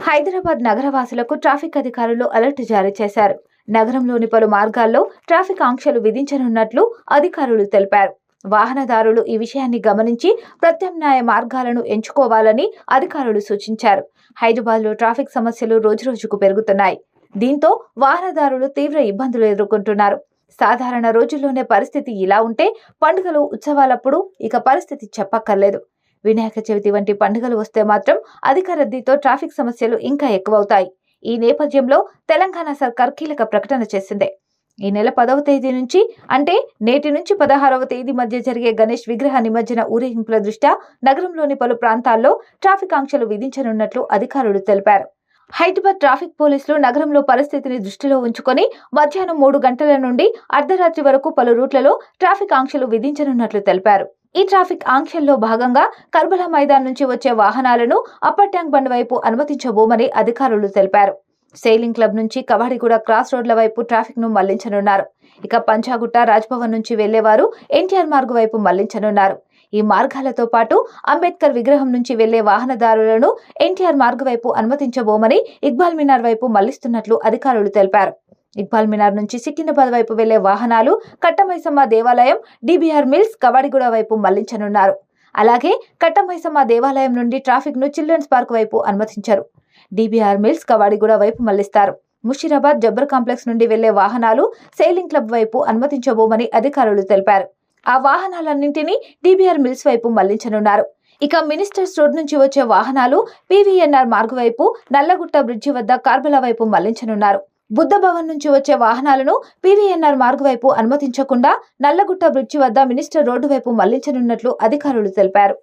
Hyderabad నగరవాసులకు traffic అధికారులు alert జారీ చేశారు. నగరంలోని పలు మార్గాల్లో ట్రాఫిక్ ఆంక్షలు విధించనున్నట్లు అధికారులు తెలిపారు. వాహనదారులు ఈ విషయాన్ని గమనించి ప్రత్యామ్నాయ మార్గాలను ఎంచుకోవాలని అధికారులు సూచించారు. హైదరాబాద్లో ట్రాఫిక్ సమస్యలు రోజురోజుకు పెరుగుతున్నాయి. దీంతో వాహనదారులు తీవ్ర ఇబ్బందులు ఎదుర్కొంటున్నారు. సాధారణ రోజుల్లోనే పరిస్థితి ఇలా ఉంటే పండుగలు, ఉత్సవాలప్పుడు ఇక పరిస్థితి చెప్పక్కర్లేదు. వినాయక చవితి వంటి పండుగలు వస్తే మాత్రం అధిక రద్దీతో ట్రాఫిక్ సమస్యలు ఇంకా ఎక్కువవుతాయి. ఈ నేపథ్యంలో తెలంగాణ సర్కార్ కీలక ప్రకటన చేసింది. ఈ నెల 10వ తేదీ నుంచి అంటే నేటి నుంచి 16వ తేదీ మధ్య జరిగే గణేష్ విగ్రహ నిమజ్జన ఊరేగింపుల దృష్ట్యా నగరంలోని పలు ప్రాంతాల్లో ట్రాఫిక్ ఆంక్షలు విధించనున్నట్లు అధికారులు తెలిపారు. హైదరాబాద్ ట్రాఫిక్ పోలీసులు నగరంలో పరిస్థితిని దృష్టిలో ఉంచుకొని మధ్యాహ్నం 3 గంటల నుండి అర్ధరాత్రి వరకు పలు రూట్లలో ట్రాఫిక్ ఆంక్షలు విధించనున్నట్లు తెలిపారు. ఈ ట్రాఫిక్ ఆంక్షల్లో భాగంగా కర్బలా మైదాన్ నుంచి వచ్చే వాహనాలను అప్పర్ ట్యాంక్ బండ్ వైపు అనుమతించబోమని అధికారులు తెలిపారు. సెయిలింగ్ క్లబ్ నుంచి కవాడిగూడ క్రాస్ రోడ్ల వైపు ట్రాఫిక్ ను మళ్లించనున్నారు. ఇక పంచాగుట్ట, రాజ్భవన్ నుంచి వెళ్లేవారు ఎన్టీఆర్ మార్గు వైపు మళ్లించనున్నారు. ఈ మార్గాలతో పాటు అంబేద్కర్ విగ్రహం నుంచి వెళ్లే వాహనదారులను ఎన్టీఆర్ మార్గు వైపు అనుమతించబోమని ఇక్బాల్ మినార్ వైపు మళ్లిస్తున్నట్లు అధికారులు తెలిపారు. ఇక్బాల్ మినార్ నుంచి సికింద్రాబాద్ వైపు వెళ్లే వాహనాలు కట్టమైసమ్మ దేవాలయం, డిబిఆర్ మిల్స్, కవాడిగూడ వైపు మళ్లించనున్నారు. అలాగే కట్టమైసమ్మ దేవాలయం నుండి ట్రాఫిక్ ను చిల్డ్రన్స్ పార్క్ వైపు అనుమతించారు. డిబిఆర్ మిల్స్, కవాడిగూడ వైపు మళ్లిస్తారు. ముషీరాబాద్, జబ్బర్ కాంప్లెక్స్ నుండి వెళ్లే వాహనాలు సెయిలింగ్ క్లబ్ వైపు అనుమతించబోమని అధికారులు తెలిపారు. ఆ వాహనాలన్నింటినీ డిబిఆర్ మిల్స్ వైపు మళ్లించనున్నారు. ఇక మినిస్టర్స్ రోడ్ నుంచి వచ్చే వాహనాలు పివిఎన్ఆర్ మార్గు వైపు, నల్లగుట్ట బ్రిడ్జి వద్ద కార్బలా వైపు మళ్లించనున్నారు. బుద్ధ భవన్ నుంచి వచ్చే వాహనాలను పివిఎన్ఆర్ మార్గు వైపు అనుమతించకుండా నల్లగుట్ట బ్రిడ్జి వద్ద మినిస్టర్ రోడ్డు వైపు మళ్లించనున్నట్లు అధికారులు తెలిపారు.